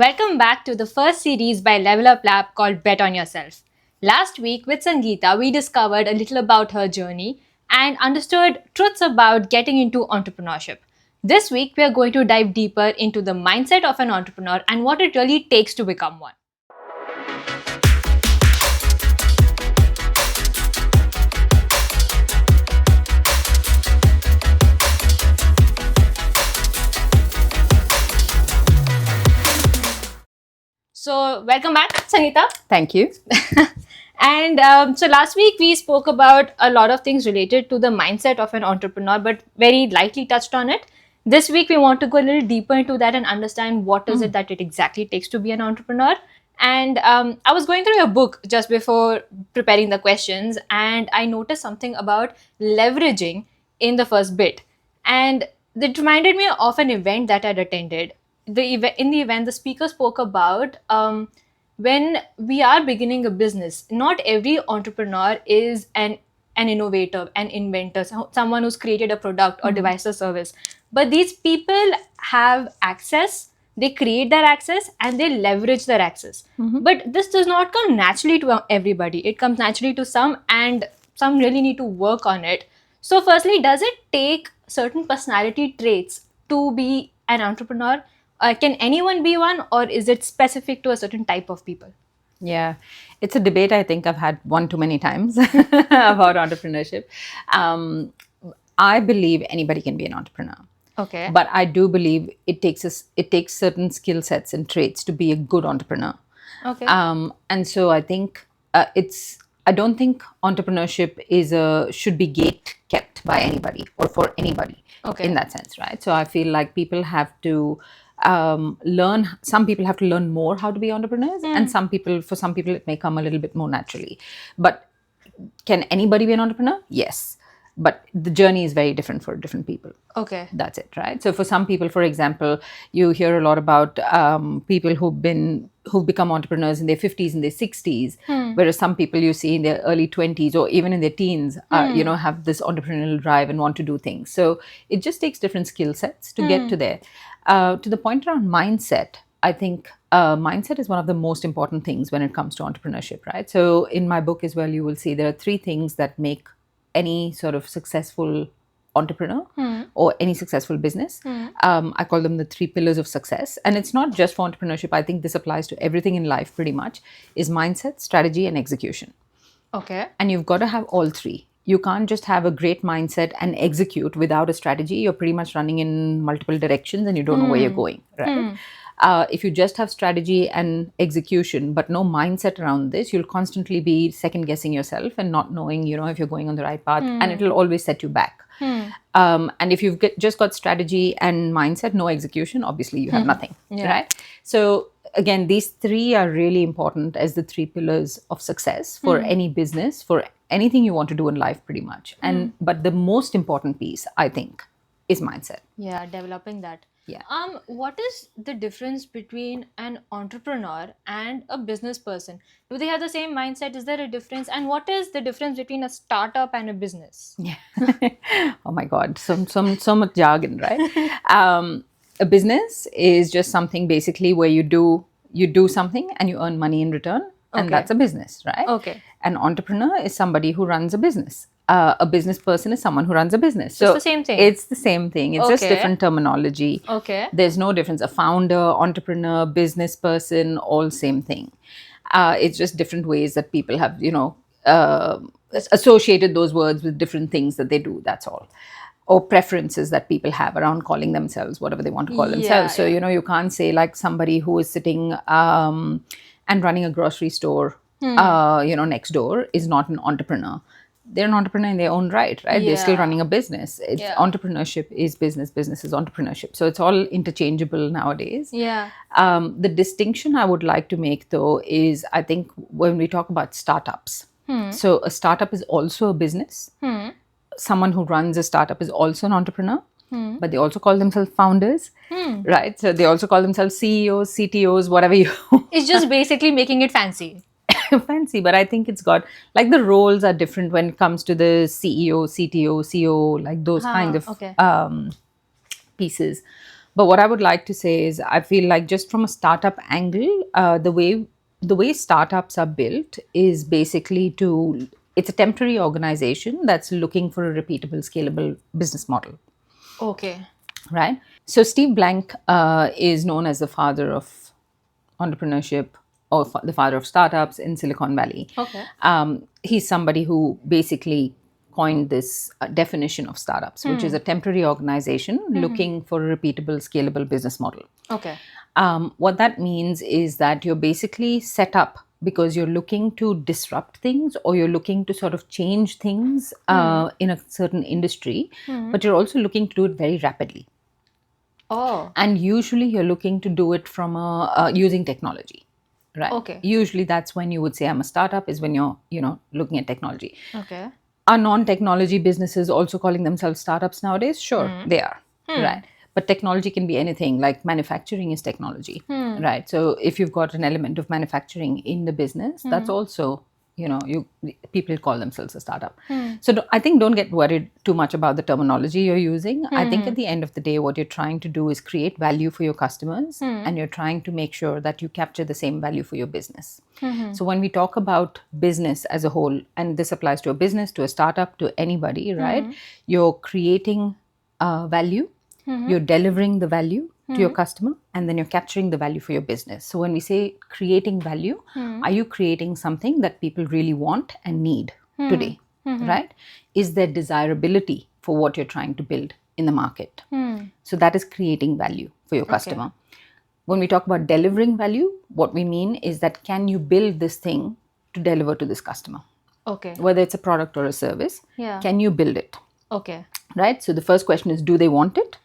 Welcome back to the first series by Level Up Lab called Bet on Yourself. Last week with Sangeeta, we discovered a little about her journey and understood truths about getting into entrepreneurship. This week, we are going to dive deeper into the mindset of an entrepreneur and what it really takes to become one. So, welcome back, Sangeeta. Thank you. And so last week we spoke about a lot of things related to the mindset of an entrepreneur, but very lightly touched on it. This week we want to go a little deeper into that and understand what is it that it exactly takes to be an entrepreneur. And I was going through your book just before preparing the questions, and I noticed something about leveraging in the first bit. And it reminded me of an event that I'd attended. In the event, the speaker spoke about when we are beginning a business, not every entrepreneur is an innovator, an inventor, someone who's created a product or device or service. But these people have access, they create their access and they leverage their access. But this does not come naturally to everybody. It comes naturally to some, and some really need to work on it. So, firstly, does it take certain personality traits to be an entrepreneur? Can anyone be one, or is it specific to a certain type of people? Yeah, it's a debate I think I've had one too many times about entrepreneurship. I believe anybody can be an entrepreneur. Okay. But I do believe it takes certain skill sets and traits to be a good entrepreneur. Okay. And so I think I don't think entrepreneurship should be gate kept by anybody or for anybody. Okay. In that sense, right? So I feel like people have to learn. Some people have to learn more how to be entrepreneurs, and for some people, it may come a little bit more naturally. But can anybody be an entrepreneur? Yes. But the journey is very different for different people. Okay. That's it, right? So for some people, for example, you hear a lot about people who've become entrepreneurs in their 50s and their 60s, whereas some people you see in their early 20s or even in their teens, have this entrepreneurial drive and want to do things. So it just takes different skill sets to get to there. To the point around mindset, I think mindset is one of the most important things when it comes to entrepreneurship, right? So in my book as well, you will see there are 3 things that make any sort of successful entrepreneur or any successful business. I call them the 3 pillars of success. And it's not just for entrepreneurship. I think this applies to everything in life pretty much, is mindset, strategy, and execution. Okay. And you've got to have all 3. You can't just have a great mindset and execute without a strategy. You're pretty much running in multiple directions and you don't know where you're going, right? If you just have strategy and execution, but no mindset around this, you'll constantly be second guessing yourself and not knowing, if you're going on the right path, and it'll always set you back. And if you've just got strategy and mindset, no execution, obviously you have nothing, right? So again, these 3 are really important as the 3 pillars of success for any business, for anything you want to do in life, pretty much. But the most important piece, I think, is mindset. Yeah, developing that. Yeah. What is the difference between an entrepreneur and a business person? Do they have the same mindset? Is there a difference? And what is the difference between a startup and a business? Yeah. Oh my God, so much jargon, right? A business is just something basically where you do something and you earn money in return, and that's a business, right? Okay. An entrepreneur is somebody who runs a business. A business person is someone who runs a business. So it's the same thing. It's the same thing. It's just different terminology. Okay. There's no difference. A founder, entrepreneur, business person, all same thing. It's just different ways that people have, associated those words with different things that they do. That's all. Or preferences that people have around calling themselves whatever they want to call themselves. So, you can't say like somebody who is sitting and running a grocery store, next door is not an entrepreneur. They're an entrepreneur in their own right? They're still running a business. Entrepreneurship is business is entrepreneurship. So it's all interchangeable nowadays. Yeah. The distinction I would like to make, though, is I think when we talk about startups, so a startup is also a business. Someone who runs a startup is also an entrepreneur, but they also call themselves founders, right? So they also call themselves CEOs, CTOs, whatever you... It's just basically making it fancy. fancy, but I think it's got, like, the roles are different when it comes to the CEO, CTO, CEO, like those kind of pieces. But what I would like to say is, I feel like just from a startup angle, the way startups are built is basically it's a temporary organization that's looking for a repeatable, scalable business model, Okay. right? So Steve Blank is known as the father of entrepreneurship, or the father of startups in Silicon Valley. Okay. He's somebody who basically coined this definition of startups, which is a temporary organization looking for a repeatable, scalable business model. Okay. What that means is that you're basically set up because you're looking to disrupt things, or you're looking to sort of change things in a certain industry, but you're also looking to do it very rapidly. Oh. And usually you're looking to do it from using technology, right? Okay. Usually that's when you would say I'm a startup, is when you're looking at technology. Okay. Are non-technology businesses also calling themselves startups nowadays? Sure, they are, right? But technology can be anything. Like manufacturing is technology, right? So if you've got an element of manufacturing in the business, that's also, people call themselves a startup. So I think don't get worried too much about the terminology you're using. I think at the end of the day, what you're trying to do is create value for your customers, and you're trying to make sure that you capture the same value for your business. So when we talk about business as a whole, and this applies to a business, to a startup, to anybody, right? You're creating value, you're delivering the value to your customer, and then you're capturing the value for your business. So when we say creating value, are you creating something that people really want and need today, right? Is there desirability for what you're trying to build in the market? So that is creating value for your customer. When we talk about delivering value, what we mean is that, can you build this thing to deliver to this customer? Okay. Whether it's a product or a service, can you build it? Okay. Right? So the first question is, do they want it?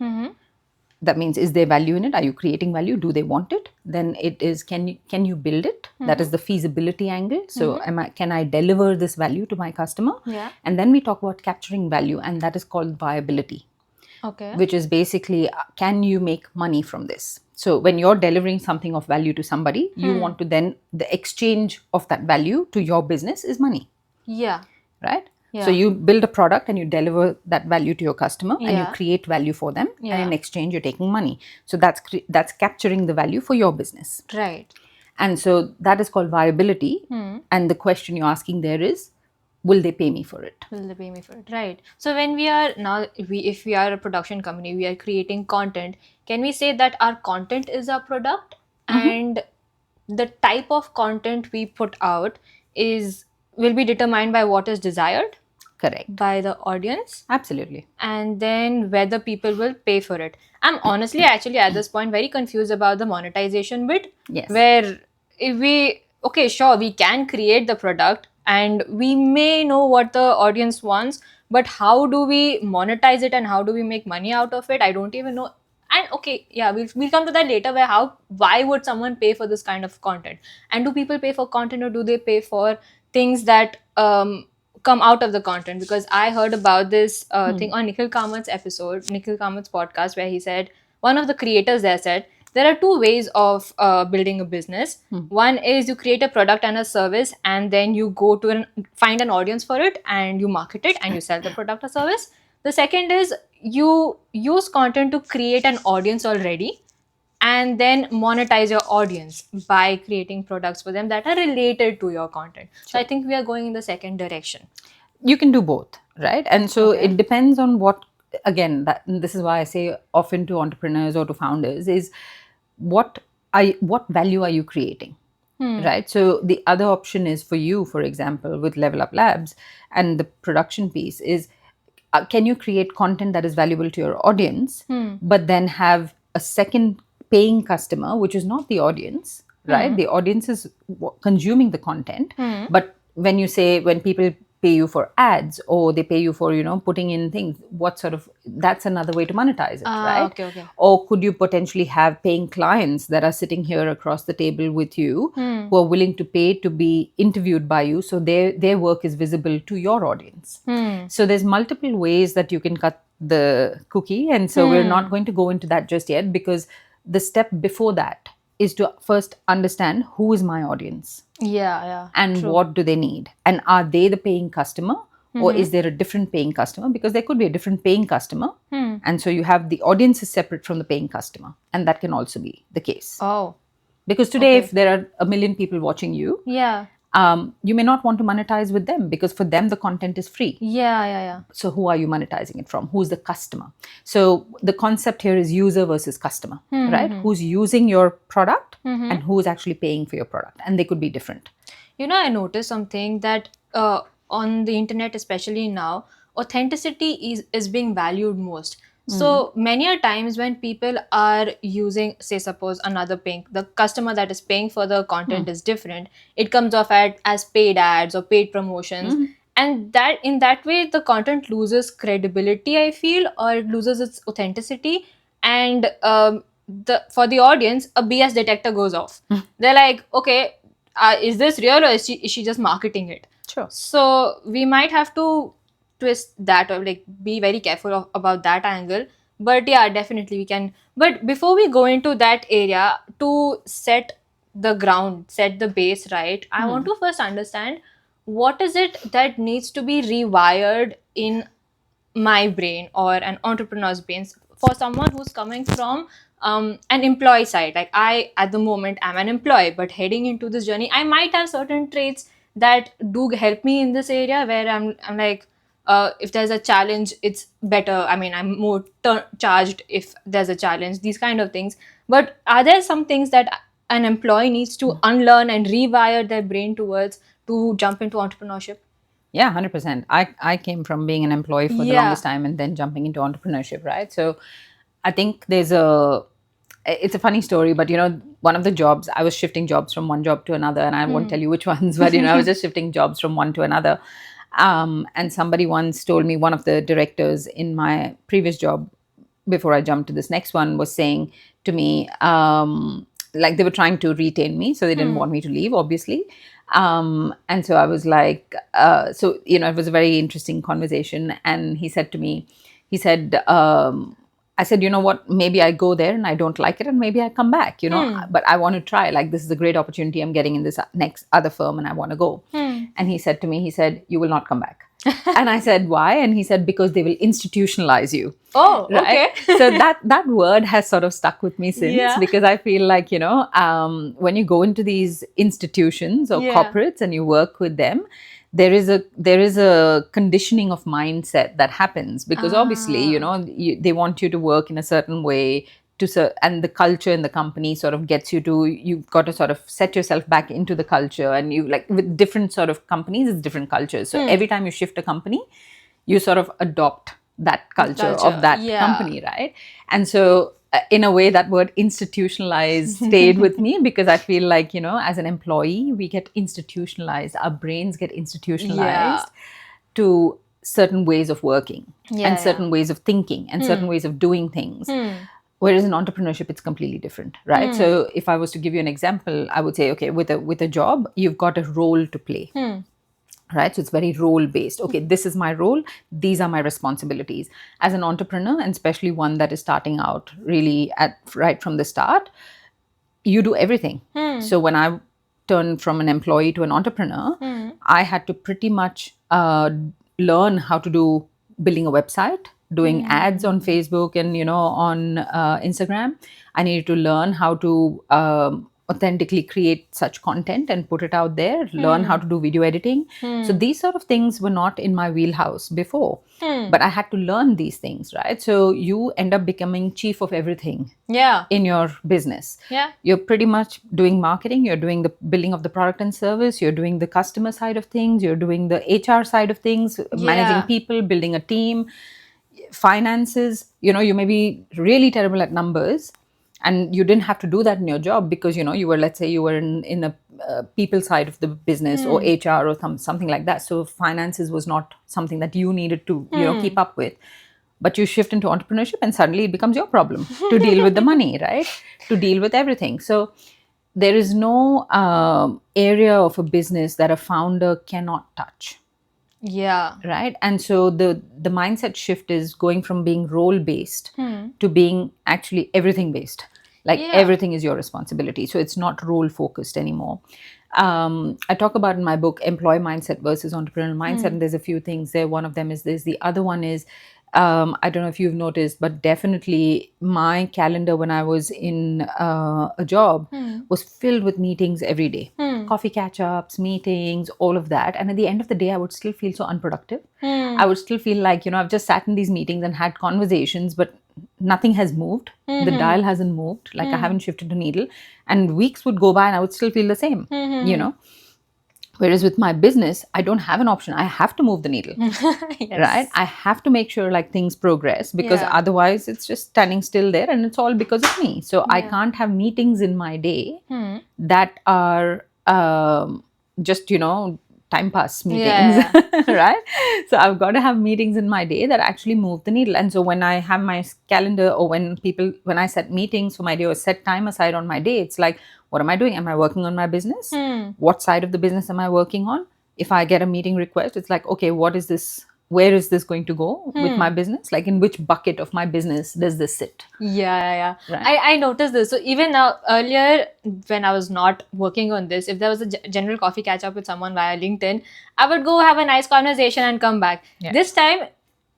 That means, is there value in it? Are you creating value? Do they want it? Then it is, can you build it? That is the feasibility angle. So can I deliver this value to my customer? Yeah. And then we talk about capturing value, and that is called viability. Okay. Which is basically, can you make money from this? So when you're delivering something of value to somebody, you want to then, the exchange of that value to your business is money. Yeah. Right? So you build a product and you deliver that value to your customer, and you create value for them, and in exchange you're taking money. So that's capturing the value for your business. Right. And so that is called viability. And the question you're asking there is, will they pay me for it? Will they pay me for it? Right. So when we are now, if we are a production company, we are creating content. Can we say that our content is our product, and the type of content we put out will be determined by what is desired Correct. by the audience, Absolutely. and then whether people will pay for it. I'm honestly actually at this point very confused about the monetization bit. Yes. Where if we can create the product and we may know what the audience wants, but how do we monetize it and how do we make money out of it? I don't even know. And we'll come to that later, why would someone pay for this kind of content? And do people pay for content, or do they pay for things that come out of the content? Because I heard about this thing on Nikhil Kamat's podcast, where he said, one of the creators there said, there are two ways of building a business. One is you create a product and a service, and then you go to find an audience for it, and you market it, and you sell the product or service. The second is you use content to create an audience already, and then monetize your audience by creating products for them that are related to your content. So I think we are going in the second direction. You can do both, right? And so it depends on what, again, this is why I say often to entrepreneurs or to founders is, what value are you creating? Right? So the other option is for you, for example, with Level Up Labs and the production piece is, can you create content that is valuable to your audience, but then have a second paying customer, which is not the audience, right? The audience is consuming the content, but when people pay you for ads, or they pay you for putting in things, that's another way to monetize it, right? Okay. Or could you potentially have paying clients that are sitting here across the table with you, who are willing to pay to be interviewed by you, so their work is visible to your audience. So there's multiple ways that you can cut the cookie, and so we're not going to go into that just yet, because the step before that is to first understand, who is my audience? And true. What do they need? And are they the paying customer? Or is there a different paying customer? Because there could be a different paying customer And so you have the audience is separate from the paying customer, and that can also be the case. Oh, Because today, okay. if there are 1 million people watching you, yeah. You may not want to monetize with them because for them the content is free. Yeah. So who are you monetizing it from? Who's the customer? So the concept here is user versus customer, right? Who's using your product and who's actually paying for your product, and they could be different. I noticed something that on the internet, especially now, authenticity is being valued most. So many a times when people are using, say, suppose the customer that is paying for the content is different, it comes off as paid ads or paid promotions. And that in that way, the content loses credibility, I feel, or it loses its authenticity. And for the audience, a BS detector goes off. They're like, okay, is this real or is she just marketing it? Sure. So we might have to twist that or like be very careful about that angle. But yeah, definitely we can. But before we go into that area, to set the ground, set the base right, I want to first understand what is it that needs to be rewired in my brain or an entrepreneur's brain for someone who's coming from an employee side. Like I at the moment am an employee, but heading into this journey I might have certain traits that do help me in this area where I'm like, if there's a challenge it's better, I mean I'm more charged if there's a challenge, these kind of things. But are there some things that an employee needs to unlearn and rewire their brain towards to jump into entrepreneurship? Yeah, 100%. I came from being an employee for the Yeah. longest time and then jumping into entrepreneurship, right? So I think it's a funny story, but one of the jobs, I was shifting jobs from one job to another, and I won't tell you which ones, but I was just shifting jobs from one to another. And somebody once told me, one of the directors in my previous job, before I jumped to this next one, was saying to me, like they were trying to retain me, so they didn't want me to leave, obviously. And so I was like, it was a very interesting conversation. And he said to me, he said, I said, you know what, maybe I go there and I don't like it and maybe I come back, but I want to try. Like, this is a great opportunity I'm getting in this next other firm and I want to go. And he said to me, he said, you will not come back. And I said, why? And he said, because they will institutionalize you. Oh, right? okay. So that word has sort of stuck with me since, Yeah. because I feel like, when you go into these institutions or Yeah. corporates and you work with them, there is a conditioning of mindset that happens, because obviously, they want you to work in a certain way and the culture in the company sort of gets you to, you've got to sort of set yourself back into the culture, and you, like, with different sort of companies, it's different cultures. So every time you shift a company, you sort of adopt that culture of that company, right? And so in a way, that word institutionalized stayed with me, because I feel like, as an employee, we get institutionalized, our brains get institutionalized to certain ways of working and certain ways of thinking and certain ways of doing things. Whereas in entrepreneurship, it's completely different, right? So if I was to give you an example, I would say, okay, with a job, you've got a role to play. Right? So it's very role based. Okay, this is my role. These are my responsibilities. As an entrepreneur, and especially one that is starting out really right from the start, you do everything. So when I turned from an employee to an entrepreneur, I had to pretty much learn how to do building a website, doing ads on Facebook and on Instagram. I needed to learn how to authentically create such content and put it out there, learn how to do video editing. So these sort of things were not in my wheelhouse before, but I had to learn these things, right? So you end up becoming chief of everything in your business. You're pretty much doing marketing, you're doing the building of the product and service, you're doing the customer side of things, you're doing the HR side of things, managing people, building a team, finances. You may be really terrible at numbers, and you didn't have to do that in your job, because you were, let's say you were in a people side of the business or HR or something like that. So finances was not something that you needed to keep up with. But you shift into entrepreneurship and suddenly it becomes your problem to deal with the money, right? To deal with everything. So there is no area of a business that a founder cannot touch. Right? And so the mindset shift is going from being role based to being actually everything based. Like everything is your responsibility. So it's not role focused anymore. I talk about in my book employee mindset versus entrepreneurial mindset, and there's a few things there. One of them is this. The other one is I don't know if you've noticed, but definitely my calendar when I was in a job was filled with meetings every day. Coffee catch ups, meetings, all of that. And at the end of the day, I would still feel so unproductive. I would still feel like, I've just sat in these meetings and had conversations, but nothing has moved. The dial hasn't moved. Like I haven't shifted a needle. And weeks would go by and I would still feel the same, Whereas with my business, I don't have an option. I have to move the needle, Yes. right? I have to make sure like things progress because Yeah. otherwise it's just standing still there and it's all because of me. So I can't have meetings in my day that are just, time pass meetings, right? So I've got to have meetings in my day that actually move the needle. And so when I have my calendar or when I set meetings for my day or set time aside on my day, it's like, what am I doing? Am I working on my business? What side of the business am I working on? If I get a meeting request, it's like, okay, what is this? Where is this going to go with my business? Like in which bucket of my business does this sit? Yeah. Right. I noticed this. So even now, earlier when I was not working on this, if there was a general coffee catch up with someone via LinkedIn, I would go have a nice conversation and come back. Yeah. This time,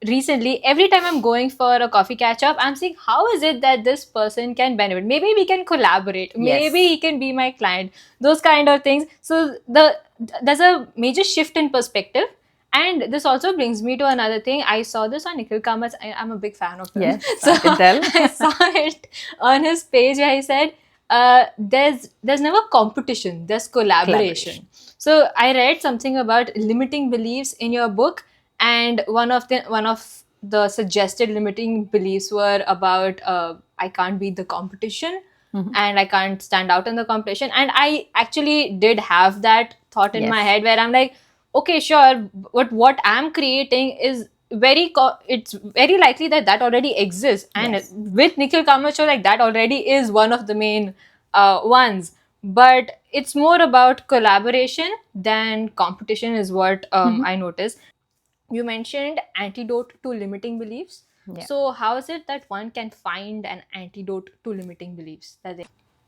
recently, every time I'm going for a coffee catch up, I'm saying, how is it that this person can benefit? Maybe we can collaborate. Maybe he can be my client. Those kind of things. So there's a major shift in perspective. And this also brings me to another thing. I saw this on Nikhil Kamat's. I'm a big fan of him. Yes, So I can tell. I saw it on his page where he said, there's never competition, there's collaboration. So I read something about limiting beliefs in your book, and one of the suggested limiting beliefs were about I can't beat the competition. And I can't stand out in the competition. And I actually did have that thought in my head where I'm like, okay, sure, but what I'm creating is it's very likely that already exists. And with Nikhil Kamath show, like that already is one of the main ones. But it's more about collaboration than competition is what I noticed. You mentioned antidote to limiting beliefs. So how is it that one can find an antidote to limiting beliefs?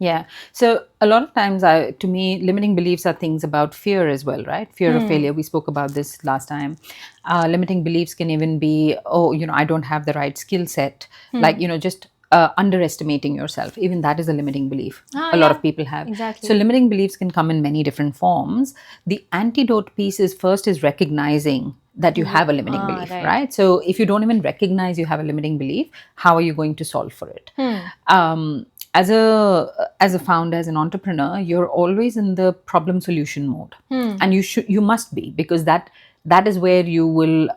Yeah. So a lot of times, to me, limiting beliefs are things about fear as well, right? Fear of failure. We spoke about this last time. Limiting beliefs can even be, oh, I don't have the right skill set. Like, just underestimating yourself. Even that is a limiting belief. A lot of people have. Exactly. So limiting beliefs can come in many different forms. The antidote piece is first is recognizing that you have a limiting belief, right? So if you don't even recognize you have a limiting belief, how are you going to solve for it? As a founder, as an entrepreneur, you're always in the problem solution mode, and you must be, because that is where you will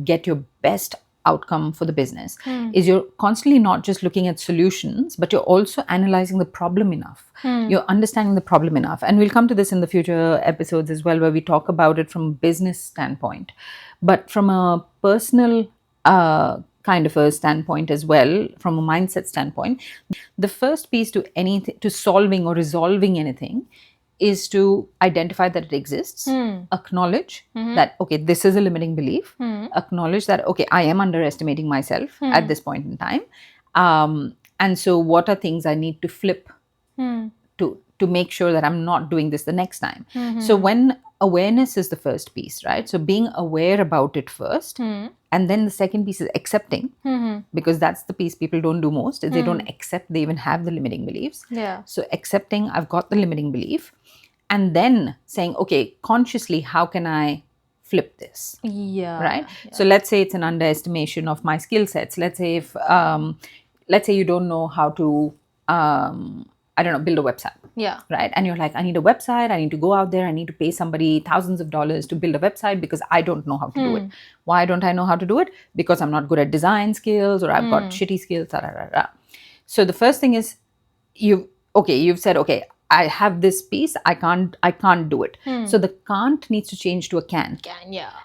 get your best outcome for the business. Is you're constantly not just looking at solutions, but you're also analyzing the problem enough. You're understanding the problem enough, and we'll come to this in the future episodes as well, where we talk about it from a business standpoint, but from a personal kind of a standpoint as well, from a mindset standpoint. The first piece to solving or resolving anything is to identify that it exists, acknowledge that, okay, this is a limiting belief, acknowledge that, okay, I am underestimating myself at this point in time. And so what are things I need to flip to make sure that I'm not doing this the next time? So when awareness is the first piece, right? So being aware about it first. And then the second piece is accepting, because that's the piece people don't do most. Is they don't accept they even have the limiting beliefs. So accepting I've got the limiting belief, and then saying, okay, consciously, how can I flip this? Right? So let's say it's an underestimation of my skill sets. Let's say if let's say you don't know how to I don't know, build a website. Right. And you're like, I need a website. I need to go out there. I need to pay somebody thousands of dollars to build a website because I don't know how to do it. Why don't I know how to do it? Because I'm not good at design skills, or I've got shitty skills. So the first thing is you've said, okay, I have this piece. I can't do it. So the can't needs to change to a can.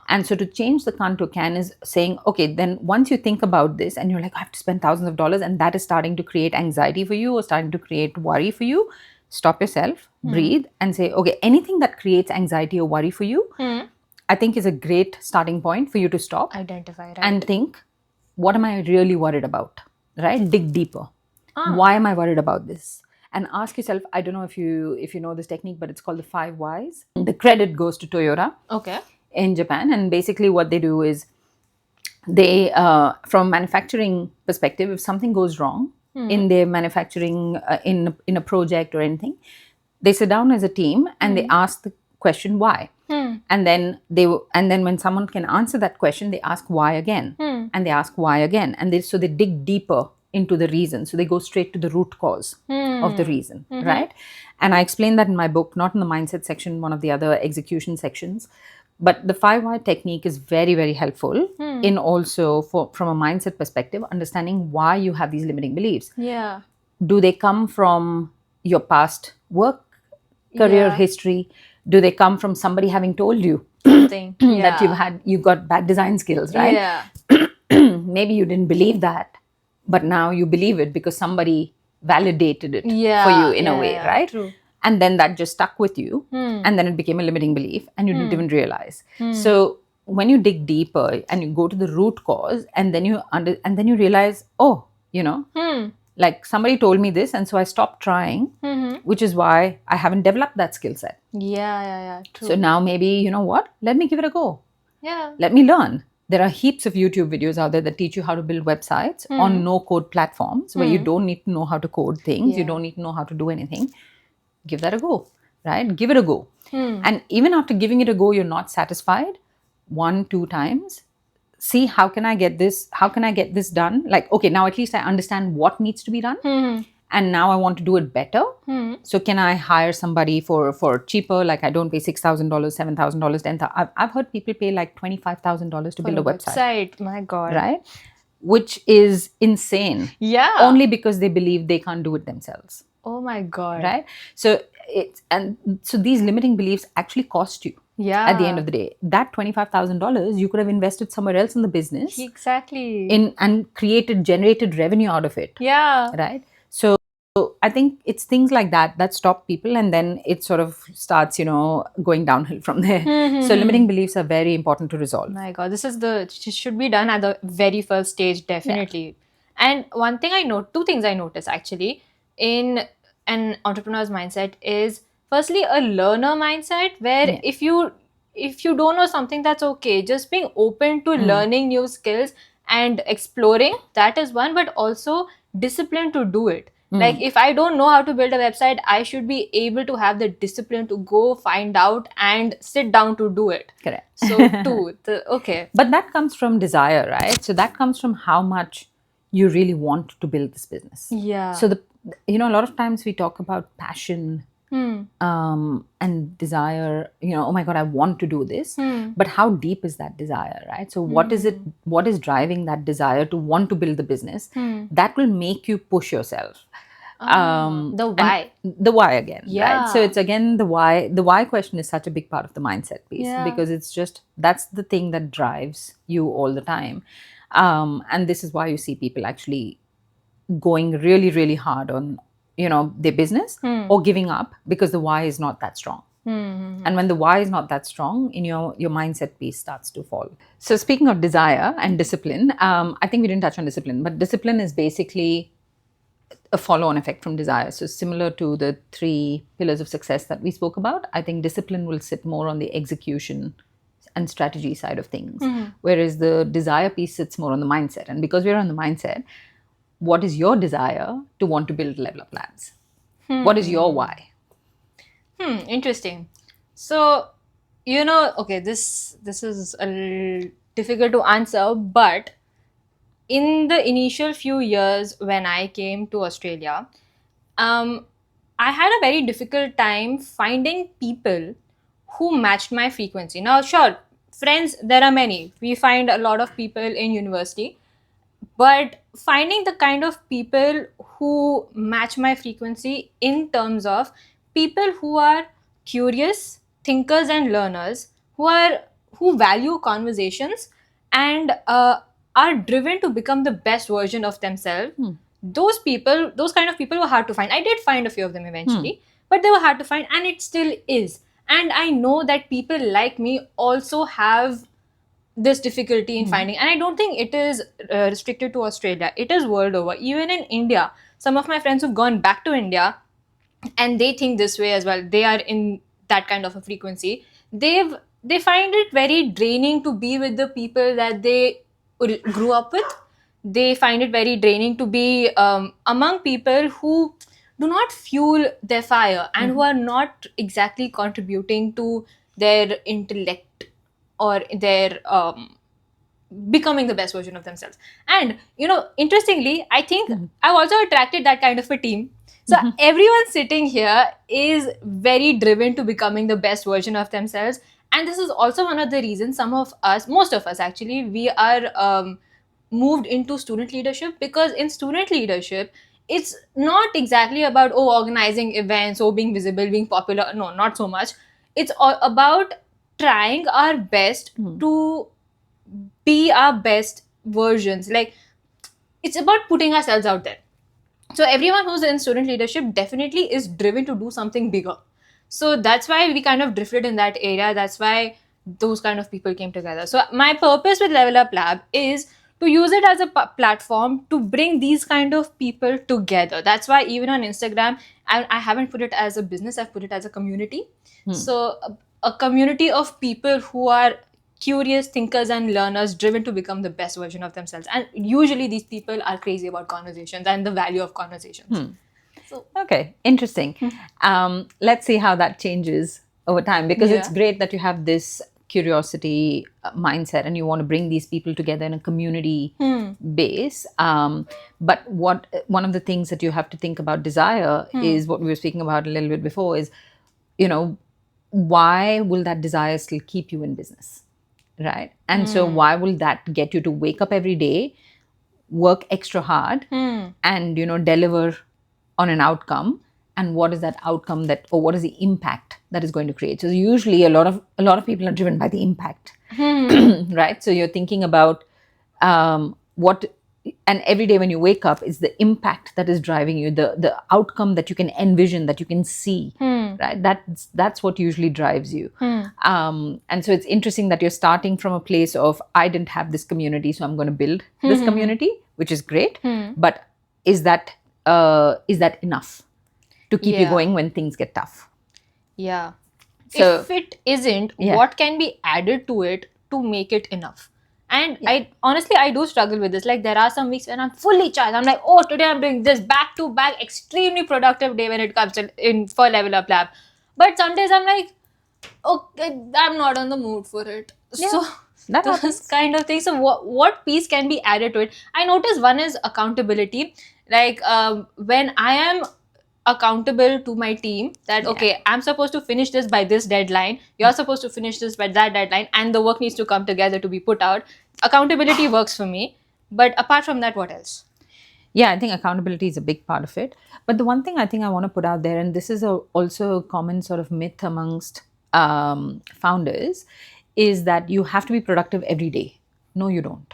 And so to change the can't to a can is saying, okay, then once you think about this and you're like, I have to spend thousands of dollars, and that is starting to create anxiety for you or starting to create worry for you, stop yourself, breathe, and say, okay, anything that creates anxiety or worry for you, I think is a great starting point for you to stop, identify, right? And think, what am I really worried about? Right? Dig deeper. Why am I worried about this? And ask yourself, I don't know if you know this technique, but it's called the 5 whys. The credit goes to Toyota in Japan. And basically what they do is they from manufacturing perspective, if something goes wrong in their manufacturing in a project or anything, they sit down as a team and they ask the question why. And then when someone can answer that question, they ask why again, and they ask why again, and so they dig deeper into the reason. So they go straight to the root cause of the reason, right? And I explain that in my book, not in the mindset section, one of the other execution sections. But the 5 why technique is very, very helpful in also from a mindset perspective, understanding why you have these limiting beliefs. Yeah. Do they come from your past work, career history? Do they come from somebody having told you Something. that you got bad design skills, right? Yeah. Maybe you didn't believe that, but now you believe it because somebody validated it for you in a way, right? True. And then that just stuck with you, and then it became a limiting belief, and you didn't even realize. So when you dig deeper and you go to the root cause, and then you realize, oh, like somebody told me this, and so I stopped trying, which is why I haven't developed that skill set. Yeah. True. So now maybe, you know what? Let me give it a go. Yeah. Let me learn. There are heaps of YouTube videos out there that teach you how to build websites on no-code platforms where you don't need to know how to code things. You don't need to know how to do anything. Give that a go, right? Give it a go. And even after giving it a go, you're not satisfied 1-2 times. See, how can I get this done? Like, okay, now at least I understand what needs to be done. And now I want to do it better. So can I hire somebody for cheaper? Like, I don't pay $6,000, $7,000, $10,000. I've heard people pay like $25,000 to build a website. My God. Right? Which is insane. Yeah. Only because they believe they can't do it themselves. Oh my God. Right? So these limiting beliefs actually cost you. Yeah. At the end of the day, that $25,000 you could have invested somewhere else in the business. Exactly. And generated revenue out of it. Yeah. Right? So I think it's things like that stop people, and then it sort of starts, going downhill from there. So limiting beliefs are very important to resolve. My God, this should be done at the very first stage, definitely. And two things I notice actually in an entrepreneur's mindset is firstly a learner mindset where if you don't know something, that's okay. Just being open to learning new skills and exploring, that is one, but also discipline to do it. Like, if I don't know how to build a website, I should be able to have the discipline to go find out and sit down to do it. Correct. So, okay. But that comes from desire, right? So that comes from how much you really want to build this business. Yeah. So a lot of times we talk about passion and desire, oh my God, I want to do this. But how deep is that desire, right? So what is driving that desire to want to build the business? That will make you push yourself. The why. The why again, Yeah. right? So it's again the why. The why question is such a big part of the mindset piece, because it's just, that's the thing that drives you all the time. And this is why you see people actually going really, really hard on, their business or giving up because the why is not that strong. And when the why is not that strong, in your mindset piece starts to fall. So speaking of desire and discipline, I think we didn't touch on discipline, but discipline is basically a follow-on effect from desire. So similar to the 3 pillars of success that we spoke about, I think discipline will sit more on the execution and strategy side of things, whereas the desire piece sits more on the mindset. And because we're on the mindset, what is your desire to want to build Level Up Labs? What is your why? Interesting. So, okay, this is a little difficult to answer, but in the initial few years when I came to Australia, I had a very difficult time finding people who matched my frequency. Now, sure, friends, there are many. We find a lot of people in university, but finding the kind of people who match my frequency in terms of people who are curious, thinkers and learners, who value conversations and are driven to become the best version of themselves. Those kind of people were hard to find. I did find a few of them eventually, but they were hard to find, and it still is. And I know that people like me also have this difficulty in finding, and I don't think it is restricted to Australia. It is world over. Even in India, some of my friends who've gone back to India and they think this way as well, they are in that kind of a frequency, they find it very draining to be with the people that they grew up with. They find it very draining to be among people who do not fuel their fire and who are not exactly contributing to their intellect or their becoming the best version of themselves. And interestingly, I think I've also attracted that kind of a team. So everyone sitting here is very driven to becoming the best version of themselves, and this is also one of the reasons most of us actually, we are moved into student leadership, because in student leadership it's not exactly about organizing events or being visible, being popular. No, not so much. It's all about trying our best to be our best versions. Like, it's about putting ourselves out there. So everyone who's in student leadership definitely is driven to do something bigger. So that's why we kind of drifted in that area. That's why those kind of people came together. So my purpose with Level Up Lab is to use it as a platform to bring these kind of people together. That's why even on Instagram, I haven't put it as a business, I've put it as a community. So a community of people who are curious thinkers and learners driven to become the best version of themselves. And usually these people are crazy about conversations and the value of conversations. So, okay, interesting. Let's see how that changes over time, because it's great that you have this curiosity mindset and you want to bring these people together in a community base. But one of the things that you have to think about desire is what we were speaking about a little bit before is, why will that desire still keep you in business? Right. And so why will that get you to wake up every day, work extra hard and, deliver on an outcome? And what is that outcome or what is the impact that is going to create? So usually a lot of people are driven by the impact, right? So you're thinking about and every day when you wake up, it's the impact that is driving you, the outcome that you can envision, that you can see, right? That's what usually drives you. And so it's interesting that you're starting from a place of, I didn't have this community, so I'm going to build this community, which is great. But is that enough to keep you going when things get tough? Yeah. So, if it isn't, what can be added to it to make it enough? And I do struggle with this. Like, there are some weeks when I'm fully charged. I'm like, oh, today I'm doing this back to back, extremely productive day when it comes for Level Up Lab. But some days I'm like, okay, I'm not on the mood for it. So those kind of things. So what piece can be added to it? I notice one is accountability. Like, when I am accountable to my team, that okay, I'm supposed to finish this by this deadline, you're supposed to finish this by that deadline, and the work needs to come together to be put out. Accountability works for me. But apart from that, what else? Yeah, I think accountability is a big part of it. But the one thing I think I want to put out there, and this is also a common sort of myth amongst founders, is that you have to be productive every day. No, you don't.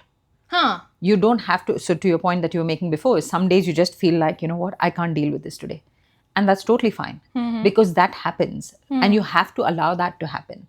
You don't have to. So to your point that you were making before, some days you just feel like, you know what, I can't deal with this today. And that's totally fine, because that happens and you have to allow that to happen.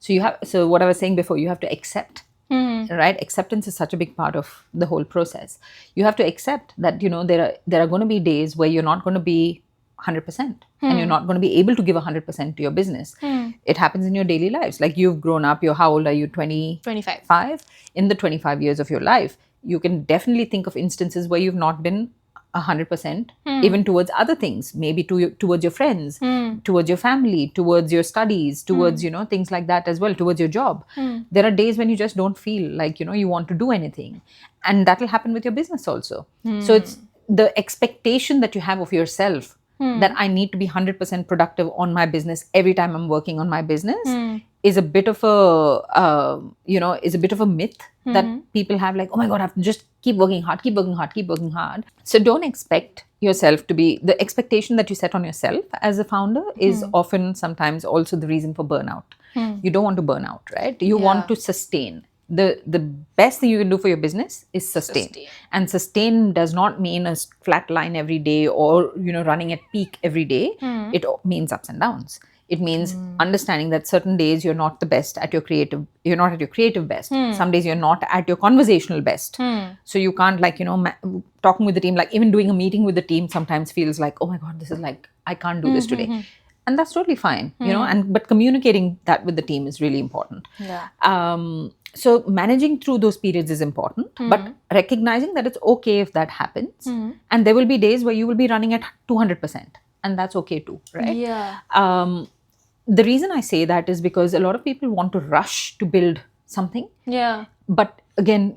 So what I was saying before, you have to accept, right? Acceptance is such a big part of the whole process. You have to accept that, there are going to be days where you're not going to be 100% and you're not going to be able to give 100% to your business. It happens in your daily lives. Like, you've grown up, how old are you? 25. In the 25 years of your life, you can definitely think of instances where you've not been 100% even towards other things, maybe towards your friends, towards your family, towards your studies, towards things like that as well, towards your job. There are days when you just don't feel like you want to do anything, and that will happen with your business also. So it's the expectation that you have of yourself, that I need to be 100% productive on my business every time I'm working on my business, is a bit of a myth that people have. Like, oh my God, I have to just keep working hard. So don't expect yourself to be, the expectation that you set on yourself as a founder is often sometimes also the reason for burnout. You don't want to burn out, right? You want to sustain. The best thing you can do for your business is sustain. And sustain does not mean a flat line every day or running at peak every day. It means ups and downs. It means understanding that certain days you're not at your creative best. Some days you're not at your conversational best. So you can't talking with the team, like even doing a meeting with the team sometimes feels like, oh my God, this is like, I can't do this today. and that's totally fine, but communicating that with the team is really important. Yeah. So managing through those periods is important, but recognizing that it's okay if that happens, and there will be days where you will be running at 200%, and that's okay too, right? Yeah. The reason I say that is because a lot of people want to rush to build something, Yeah. but again,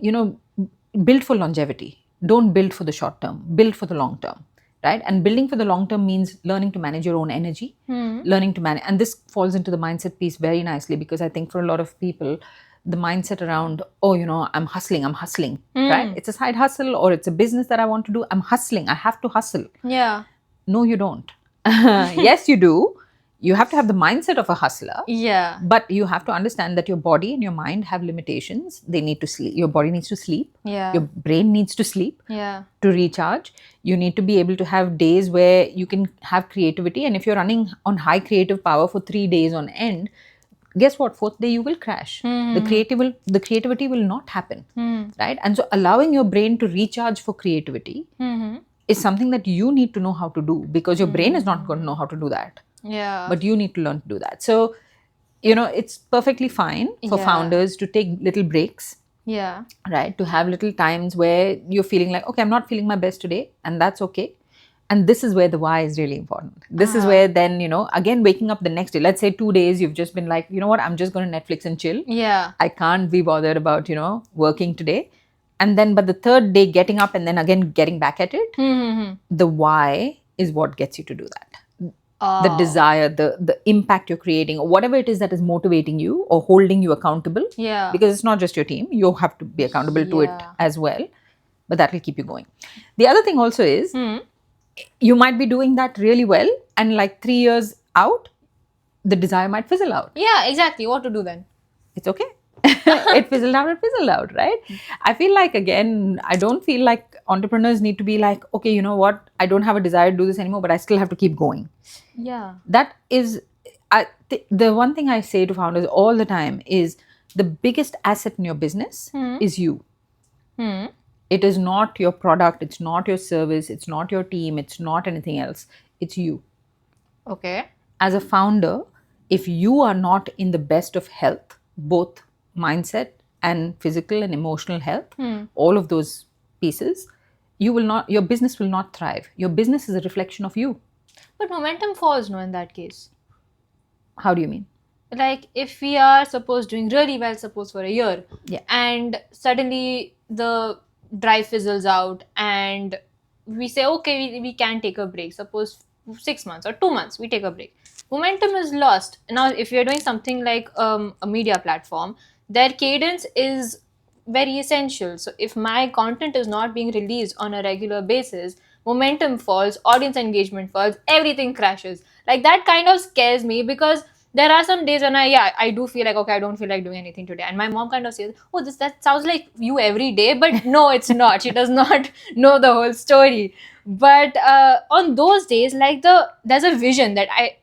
build for longevity. Don't build for the short term, build for the long term, right? And building for the long term means learning to manage your own energy, learning to manage, and this falls into the mindset piece very nicely, because I think for a lot of people, the mindset around, I'm hustling, right? It's a side hustle, or it's a business that I want to do. I'm hustling. I have to hustle. Yeah. No, you don't. Yes, you do. You have to have the mindset of a hustler. Yeah. But you have to understand that your body and your mind have limitations. They need to sleep. Your body needs to sleep. Yeah. Your brain needs to sleep. Yeah. To recharge. You need to be able to have days where you can have creativity. And if you're running on high creative power for 3 days on end, guess what? Fourth day you will crash. The creativity will not happen, right? And so allowing your brain to recharge for creativity is something that you need to know how to do, because your brain is not going to know how to do that. Yeah. But you need to learn to do that. So, it's perfectly fine for founders to take little breaks. Yeah. Right? To have little times where you're feeling like, okay, I'm not feeling my best today, and that's okay. And this is where the why is really important. This is where then, again, waking up the next day, let's say 2 days, you've just been like, you know what, I'm just going to Netflix and chill. Yeah. I can't be bothered about, working today. And then, but the third day, getting up and then again getting back at it, the why is what gets you to do that. The desire, the impact you're creating, or whatever it is that is motivating you or holding you accountable. Yeah. Because it's not just your team, you have to be accountable to it as well. But that will keep you going. The other thing also is, you might be doing that really well, and like 3 years out, the desire might fizzle out. Yeah, exactly. What to do then? It's okay. It fizzled out, right? I feel like, again, I don't feel like entrepreneurs need to be like, okay, you know what, I don't have a desire to do this anymore, but I still have to keep going. Yeah. That is, the one thing I say to founders all the time is, the biggest asset in your business is you. It is not your product, it's not your service, it's not your team, it's not anything else. It's you. Okay. As a founder, if you are not in the best of health, both mindset and physical and emotional health, all of those pieces, your business will not thrive. Your business is a reflection of you. But momentum falls, no, in that case. How do you mean? Like, if we are doing really well, suppose for a year, Yeah. and suddenly the drive fizzles out, and we say, okay, we can take a break. Suppose 6 months or 2 months, we take a break. Momentum is lost. Now, if you're doing something like a media platform, their cadence is very essential. So if my content is not being released on a regular basis, momentum falls, audience engagement falls, everything crashes. Like, that kind of scares me, because there are some days when I do feel like, okay, I don't feel like doing anything today. And my mom kind of says, oh, that sounds like you every day. But no, it's not. She does not know the whole story. But on those days, like, there's a vision that I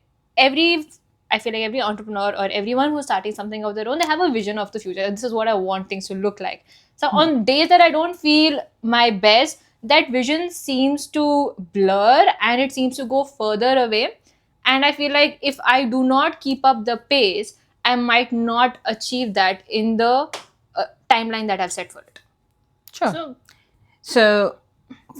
feel like every entrepreneur or everyone who's starting something of their own, they have a vision of the future. This is what I want things to look like. So on days that I don't feel my best, that vision seems to blur and it seems to go further away. And I feel like if I do not keep up the pace, I might not achieve that in the timeline that I've set for it. Sure. So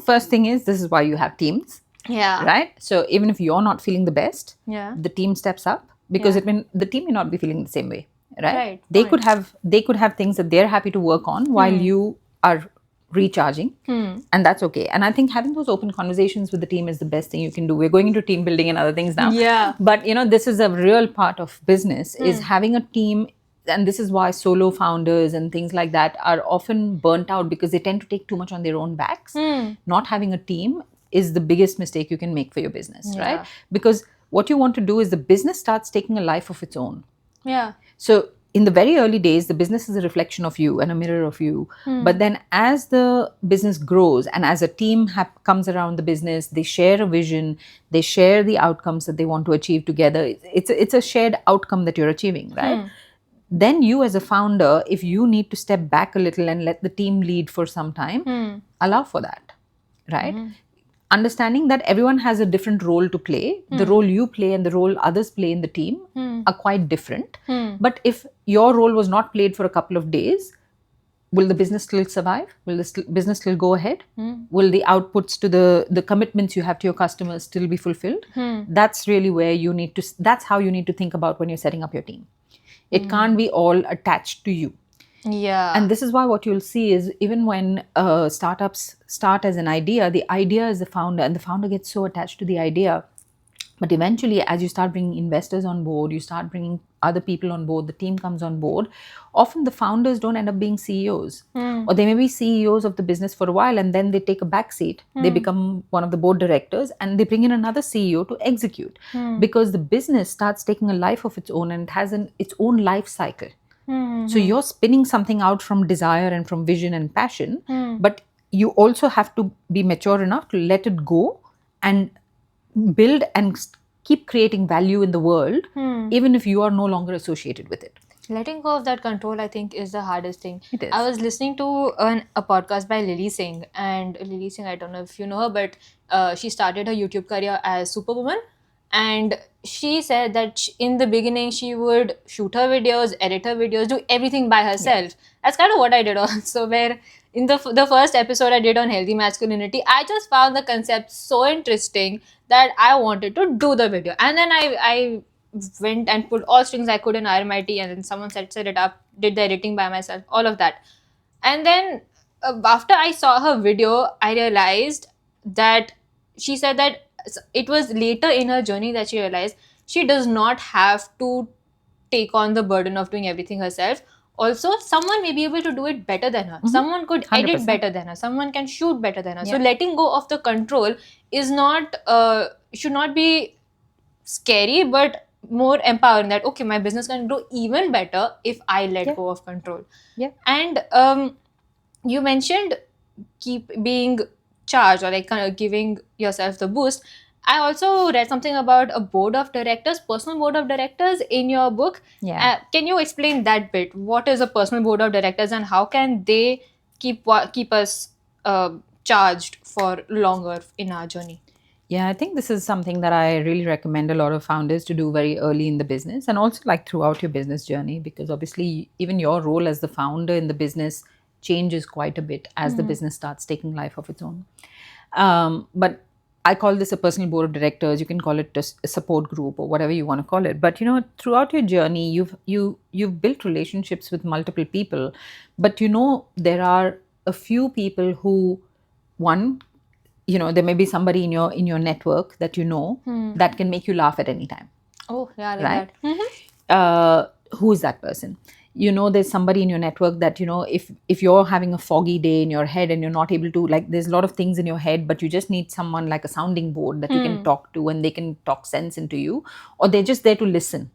first thing is, this is why you have teams. Yeah. Right? So even if you're not feeling the best, Yeah. the team steps up, because the team may not be feeling the same way. Right? Right. They could have things that they're happy to work on while you are recharging, and that's okay. And I think having those open conversations with the team is the best thing you can do. We're going into team building and other things now. Yeah. But this is a real part of business, is having a team. And this is why solo founders and things like that are often burnt out, because they tend to take too much on their own backs. Not having a team is the biggest mistake you can make for your business, right? Because what you want to do is the business starts taking a life of its own. Yeah. So in the very early days, the business is a reflection of you and a mirror of you. But then as the business grows and as a team comes around the business, they share a vision, they share the outcomes that they want to achieve together. It's a shared outcome that you're achieving, right? Then you as a founder, if you need to step back a little and let the team lead for some time, allow for that, right? understanding that everyone has a different role to play. The role you play and the role others play in the team are quite different. But if your role was not played for a couple of days, will the business still survive? Will the business still go ahead? Will the outputs to the commitments you have to your customers still be fulfilled? That's really where you need to, that's how you need to think about when you're setting up your team. It can't be all attached to you. Yeah. And this is why what you'll see is even when startups start as an idea, the idea is the founder, and the founder gets so attached to the idea. But eventually, as you start bringing investors on board, you start bringing other people on board, the team comes on board. Often the founders don't end up being CEOs, or they may be CEOs of the business for a while, and then they take a back seat. They become one of the board directors, and they bring in another CEO to execute, because the business starts taking a life of its own, and it has its own life cycle. So you're spinning something out from desire and from vision and passion, but you also have to be mature enough to let it go and build and keep creating value in the world, even if you are no longer associated with it. Letting go of that control, I think, is the hardest thing. It is. I was listening to a podcast by Lily Singh, and Lily Singh, I don't know if you know her, but she started her YouTube career as Superwoman. And she said that in the beginning, she would shoot her videos, edit her videos, do everything by herself. That's kind of what I did also, where in the first episode I did on healthy masculinity, I just found the concept so interesting that I wanted to do the video. And then I went and pulled all strings I could in RMIT, and then someone set it up, did the editing by myself, all of that. And then after I saw her video, I realized that she said that it was later in her journey that she realized she does not have to take on the burden of doing everything herself. Also, someone may be able to do it better than her. Someone could edit 100%. better than her. Someone can shoot better than her. Yeah. So letting go of the control is not should not be scary, but more empowering, that okay, my business can grow even better if I let go of control. Yeah. And you mentioned keep being charged, or like kind of giving yourself the boost. I also read something about a board of directors, personal board of directors in your book. Yeah. Can you explain that bit? What is a personal board of directors, and how can they keep us charged for longer in our journey? Yeah, I think this is something that I really recommend a lot of founders to do very early in the business, and also like throughout your business journey, because obviously even your role as the founder in the business changes quite a bit as the business starts taking life of its own. But I call this a personal board of directors. You can call it a support group or whatever you want to call it. But throughout your journey, you've built relationships with multiple people, but there are a few people who, one, there may be somebody in your network that that can make you laugh at any time. Oh, yeah, I like Right? that. Who is that person? There's somebody in your network that if you're having a foggy day in your head and you're not able to, like, there's a lot of things in your head, but you just need someone like a sounding board that you can talk to, and they can talk sense into you, or they're just there to listen.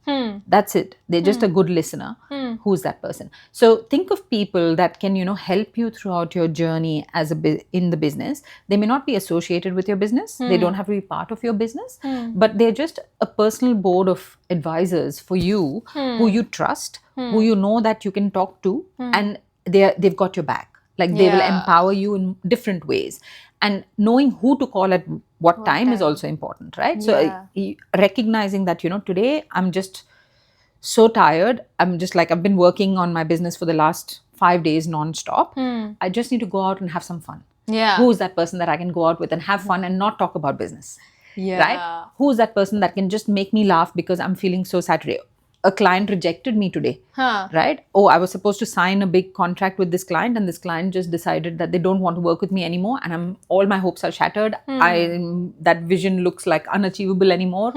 That's it. They're just a good listener. Who's that person? So think of people that can help you throughout your journey as in the business. They may not be associated with your business. They don't have to be part of your business, but they're just a personal board of advisors for you, who you trust, who you know that you can talk to, and they've got your back. Like, they will empower you in different ways, and knowing who to call at what time is also important, right? So recognizing that today I'm just so tired. I've been working on my business for the last 5 days non-stop. I just need to go out and have some fun. Yeah. Who is that person that I can go out with and have fun and not talk about business? Yeah. Right? Who is that person that can just make me laugh because I'm feeling so sad today? A client rejected me today, right? Oh, I was supposed to sign a big contract with this client, and this client just decided that they don't want to work with me anymore, and all my hopes are shattered. That vision looks like unachievable anymore.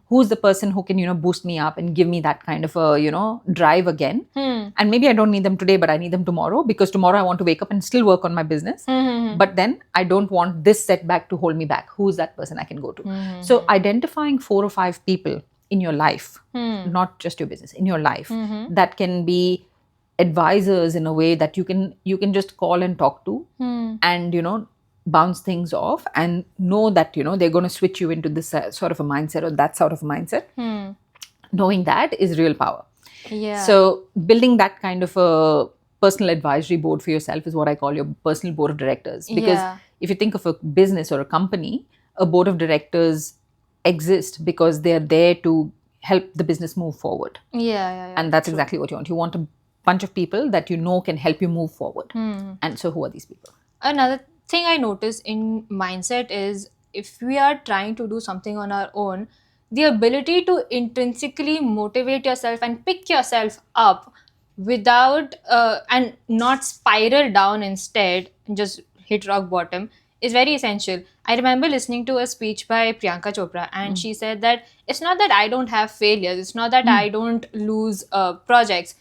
Who's the person who can boost me up and give me that kind of a drive again? And maybe I don't need them today, but I need them tomorrow, because tomorrow I want to wake up and still work on my business. But then I don't want this setback to hold me back. Who's that person I can go to? So identifying 4 or 5 people in your life, not just your business, in your life, that can be advisors in a way that you can just call and talk to, and bounce things off, and know that they're going to switch you into this sort of a mindset or that sort of a mindset. Knowing that is real power. So building that kind of a personal advisory board for yourself is what I call your personal board of directors, because if you think of a business or a company, a board of directors exist because they're there to help the business move forward. Yeah. And that's True. exactly what you want. You want a bunch of people that you know can help you move forward. And so who are these people? Another thing I notice in mindset is if we are trying to do something on our own, the ability to intrinsically motivate yourself and pick yourself up without and not spiral down instead and just hit rock bottom is very essential. I remember listening to a speech by Priyanka Chopra, and she said that it's not that I don't have failures, it's not that I don't lose projects.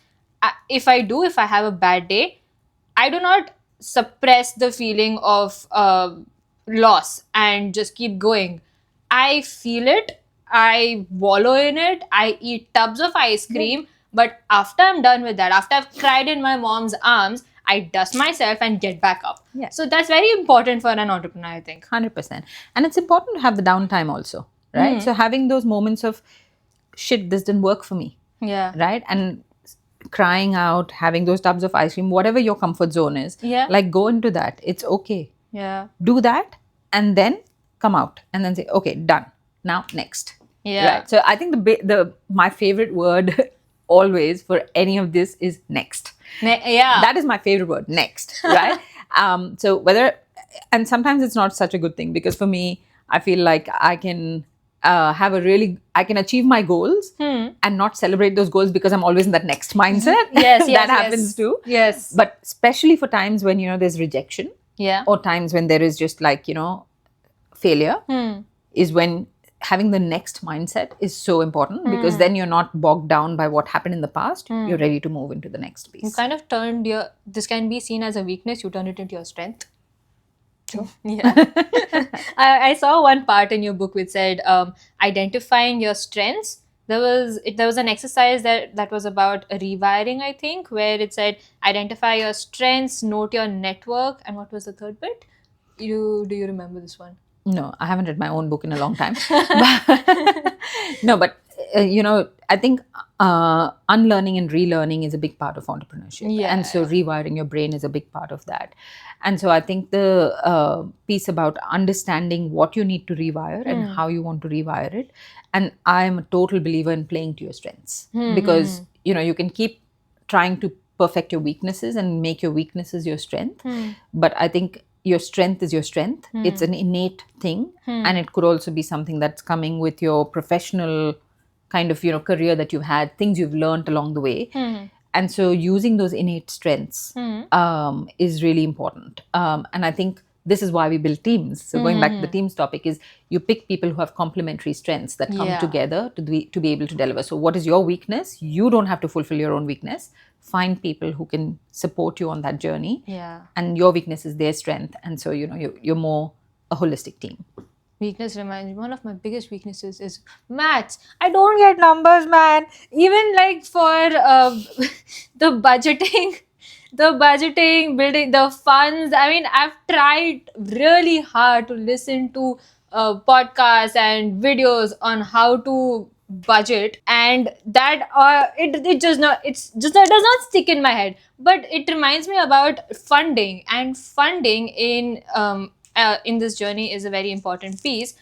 If I have a bad day, I do not suppress the feeling of loss and just keep going. I feel it, I wallow in it, I eat tubs of ice cream, but after I'm done with that, after I've cried in my mom's arms, I dust myself and get back up. Yeah. So that's very important for an entrepreneur, I think. 100%. And it's important to have the downtime also, right? So having those moments of, shit, this didn't work for me, Yeah. right? And crying out, having those tubs of ice cream, whatever your comfort zone is, Yeah. like go into that. It's okay. Yeah. Do that and then come out and then say, okay, done. Now next. Yeah. Right. So I think the my favorite word always for any of this is next. Yeah. That is my favorite word, next. Right. So whether, and sometimes it's not such a good thing, because for me, I feel like I can I can achieve my goals and not celebrate those goals because I'm always in that next mindset. Yes, That happens too. Yes. But especially for times when, there's rejection, Yeah. or times when there is just like, failure, is when having the next mindset is so important, because then you're not bogged down by what happened in the past. You're ready to move into the next You piece. kind of turned this can be seen as a weakness, you turn it into your strength. True. Yeah. I saw one part in your book which said identifying your strengths. There was an exercise that was about rewiring, I think, where it said identify your strengths, note your network, and what was the third bit? Do you remember this one? No, I haven't read my own book in a long time. But I think unlearning and relearning is a big part of entrepreneurship. Yeah. And so rewiring your brain is a big part of that. And so I think the piece about understanding what you need to rewire and how you want to rewire it. And I'm a total believer in playing to your strengths, because, you can keep trying to perfect your weaknesses and make your weaknesses your strength. But I think your strength is your strength. It's an innate thing. And it could also be something that's coming with your professional kind of, career that you've had, things you've learned along the way. And so using those innate strengths is really important. And I think this is why we build teams. So going back to the teams topic, is you pick people who have complementary strengths that come together to be able to deliver. So what is your weakness? You don't have to fulfill your own weakness. Find people who can support you on that journey. Yeah. And your weakness is their strength. And so, you're more a holistic team. Weakness reminds me, one of my biggest weaknesses is maths. I don't get numbers, man. Even like for the budgeting, building the funds. I mean, I've tried really hard to listen to podcasts and videos on how to budget, and that it just not it's just that does not stick in my head. But it reminds me about funding, and funding in this journey is a very important piece,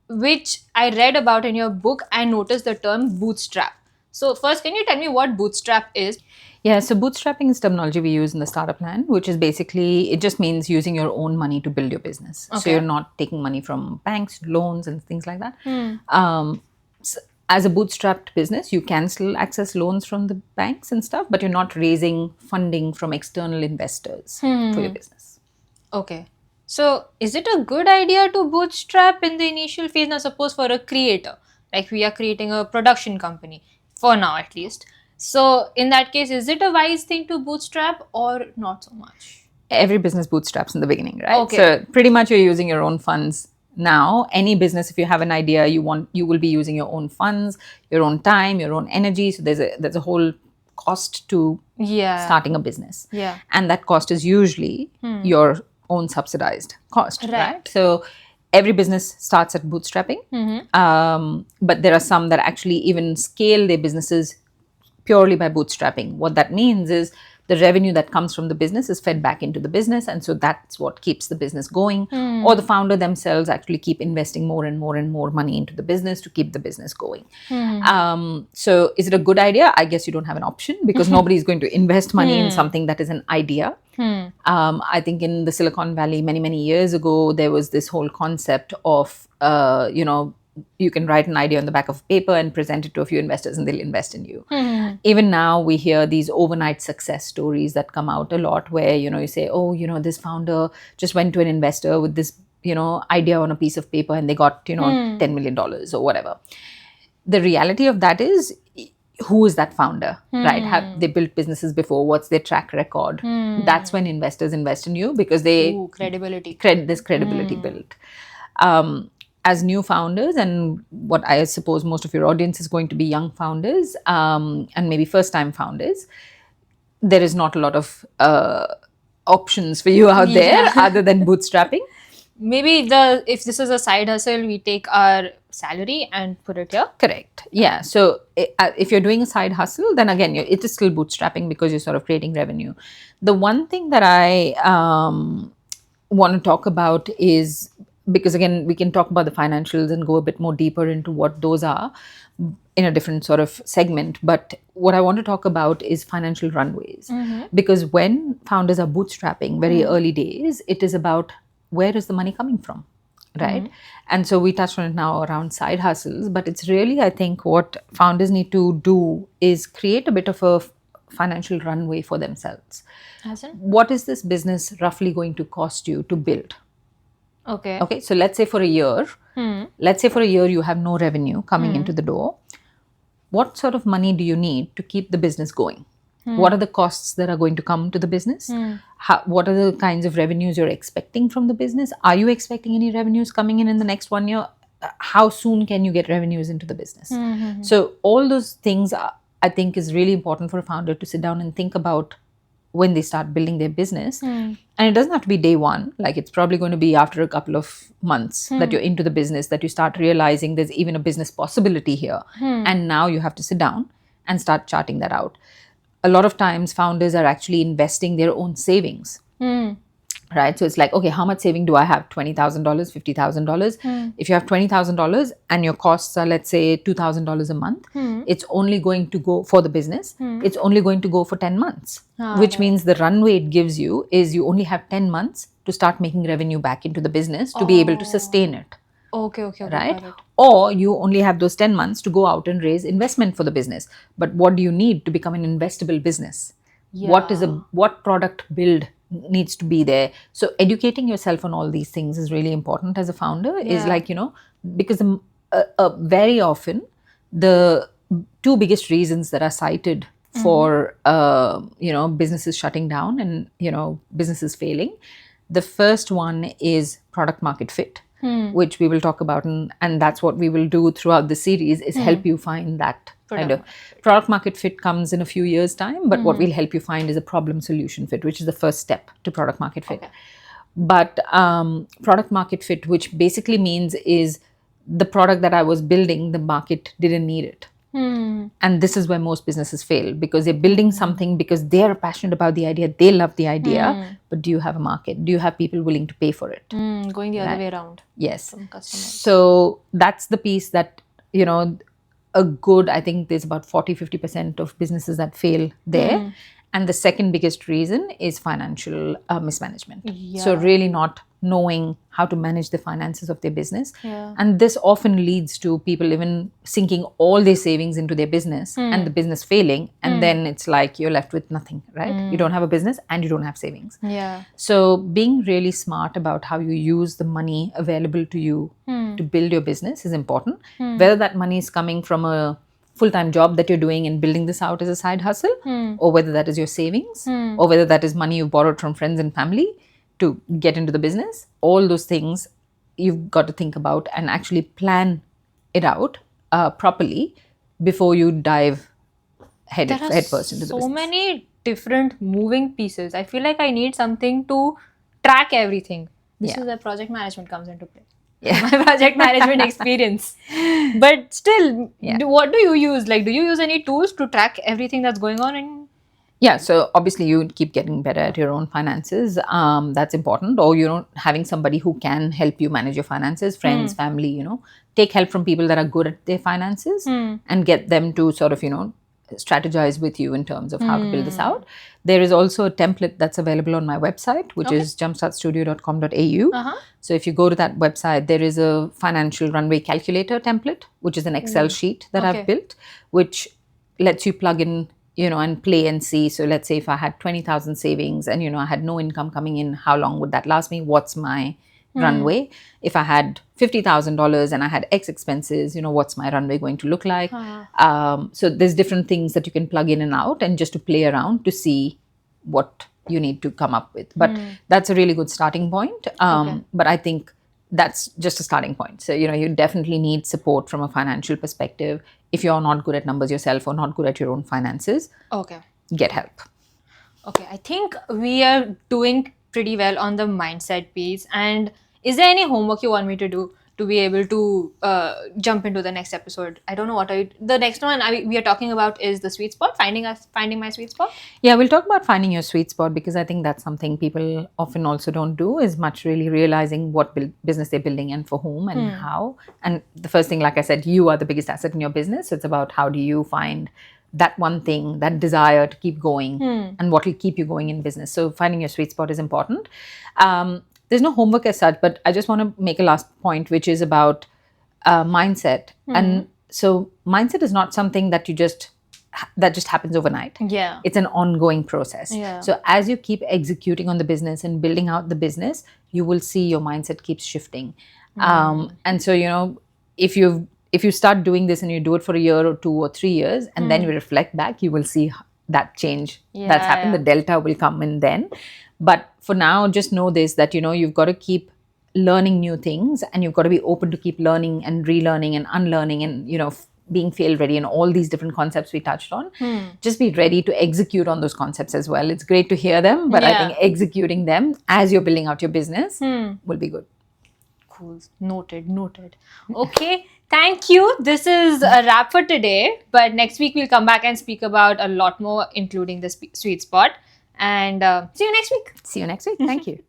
which I read about in your book. I noticed the term bootstrap. So first, can you tell me what bootstrap is? Yeah, so bootstrapping is terminology we use in the startup land, which is basically, it just means using your own money to build your business. So Okay. you're not taking money from banks, loans, and things like that. As a bootstrapped business, you can still access loans from the banks and stuff, but you're not raising funding from external investors for your business. Okay. So is it a good idea to bootstrap in the initial phase? Now, suppose for a creator, like we are creating a production company, for now at least. So in that case, is it a wise thing to bootstrap or not so much? Every business bootstraps in the beginning, right? Okay. So pretty much you're using your own funds now. Any business, if you have an idea you will be using your own funds, your own time, your own energy. So there's a whole cost to Yeah. starting a business. Yeah. And that cost is usually your own subsidized cost, Right. So every business starts at bootstrapping. But there are some that actually even scale their businesses purely by bootstrapping. What that means is the revenue that comes from the business is fed back into the business, and so that's what keeps the business going. Or the founder themselves actually keep investing more and more and more money into the business to keep the business going. So is it a good idea? I guess you don't have an option, because nobody is going to invest money in something that is an idea. I think in the Silicon Valley many years ago, there was this whole concept of you can write an idea on the back of paper and present it to a few investors and they'll invest in you. Even now we hear these overnight success stories that come out a lot, where you say, oh, this founder just went to an investor with this idea on a piece of paper and they got $10 million or whatever. The reality of that is, who is that founder, right? Have they built businesses before? What's their track record? That's when investors invest in you, because credibility. This credibility built. As new founders, and what I suppose most of your audience is going to be young founders, and maybe first-time founders, there is not a lot of options for you out there other than bootstrapping. Maybe if this is a side hustle, we take our salary and put it here. Correct. Yeah. So if you're doing a side hustle, then again, it is still bootstrapping, because you're sort of creating revenue. The one thing that I want to talk about is, because again, we can talk about the financials and go a bit more deeper into what those are in a different sort of segment. But what I want to talk about is financial runways. Because when founders are bootstrapping, very early days, it is about, where is the money coming from, right? And so we touched on it now around side hustles, but it's really, I think, what founders need to do is create a bit of a financial runway for themselves. What is this business roughly going to cost you to build? Okay. So let's say for a year, you have no revenue coming into the door. What sort of money do you need to keep the business going? What are the costs that are going to come to the business? What are the kinds of revenues you're expecting from the business? Are you expecting any revenues coming in the next 1 year? How soon can you get revenues into the business? So all those things, I think, is really important for a founder to sit down and think about when they start building their business. And it doesn't have to be day one. Like, it's probably going to be after a couple of months that you're into the business, that you start realizing there's even a business possibility here. And now you have to sit down and start charting that out. A lot of times founders are actually investing their own savings. Right? So it's like, okay, how much saving do I have? $20,000, $50,000. If you have $20,000 and your costs are, let's say, $2,000 a month, it's only going to go for the business. It's only going to go for 10 months, which means the runway it gives you is you only have 10 months to start making revenue back into the business to be able to sustain it. Okay. Right? Or you only have those 10 months to go out and raise investment for the business. But what do you need to become an investable business? What product build needs to be there? So educating yourself on all these things is really important as a founder. Is like, because very often the two biggest reasons that are cited for businesses shutting down and businesses failing, the first one is product market fit, which we will talk about, and that's what we will do throughout the series, is help you find that kind of product market fit. Comes in a few years' time, but what we'll help you find is a problem solution fit, which is the first step to product market fit. But product market fit, which basically means is the product that I was building, the market didn't need it. And this is where most businesses fail, because they're building something because they're passionate about the idea, they love the idea, but do you have a market? Do you have people willing to pay for it? Going the other way around. Yes. So that's the piece that, I think there's about 40-50% of businesses that fail there. And the second biggest reason is financial mismanagement. So really not knowing how to manage the finances of their business. And this often leads to people even sinking all their savings into their business and the business failing. And then it's like you're left with nothing, right? You don't have a business and you don't have savings. So being really smart about how you use the money available to you to build your business is important. Whether that money is coming from a full-time job that you're doing and building this out as a side hustle, or whether that is your savings, or whether that is money you borrowed from friends and family to get into the business, all those things you've got to think about and actually plan it out properly before you dive headfirst into the business. So many different moving pieces. I feel like I need something to track everything. This is where project management comes into play. My project management experience. But still, what do you use? Like, do you use any tools to track everything that's going on in Yeah, so obviously you keep getting better at your own finances. That's important. Or, having somebody who can help you manage your finances, friends, family, take help from people that are good at their finances and get them to sort of, strategize with you in terms of how to build this out. There is also a template that's available on my website, which is jumpstartstudio.com.au. So if you go to that website, there is a financial runway calculator template, which is an Excel sheet that I've built, which lets you plug in, and play and see. So let's say if I had 20,000 savings and, I had no income coming in, how long would that last me? What's my runway? If I had $50,000 and I had X expenses, what's my runway going to look like? So there's different things that you can plug in and out and just to play around to see what you need to come up with. But that's a really good starting point. But I think that's just a starting point. So, you definitely need support from a financial perspective. If you're not good at numbers yourself or not good at your own finances, get help. Okay, I think we are doing pretty well on the mindset piece. And is there any homework you want me to do to be able to jump into the next episode? I don't know what the next one we are talking about is the sweet spot, finding my sweet spot. Yeah, we'll talk about finding your sweet spot, because I think that's something people often also don't do, is much really realizing what business they're building and for whom and how. And the first thing, like I said, you are the biggest asset in your business. So it's about how do you find that one thing, that desire to keep going and what will keep you going in business. So finding your sweet spot is important. There's no homework as such, but I just want to make a last point, which is about mindset. And so mindset is not something that that just happens overnight. Yeah. It's an ongoing process. Yeah. So as you keep executing on the business and building out the business, you will see your mindset keeps shifting. And so, if you start doing this and you do it for a year or 2 or 3 years, and then you reflect back, you will see that change that's happened. The delta will come in then. But for now, just know this, that, you've got to keep learning new things, and you've got to be open to keep learning and relearning and unlearning and, being fail ready and all these different concepts we touched on. Just be ready to execute on those concepts as well. It's great to hear them, but I think executing them as you're building out your business will be good. Cool. Noted. Okay. Thank you. This is a wrap for today. But next week we'll come back and speak about a lot more, including the sweet spot. And see you next week. See you next week. Thank you.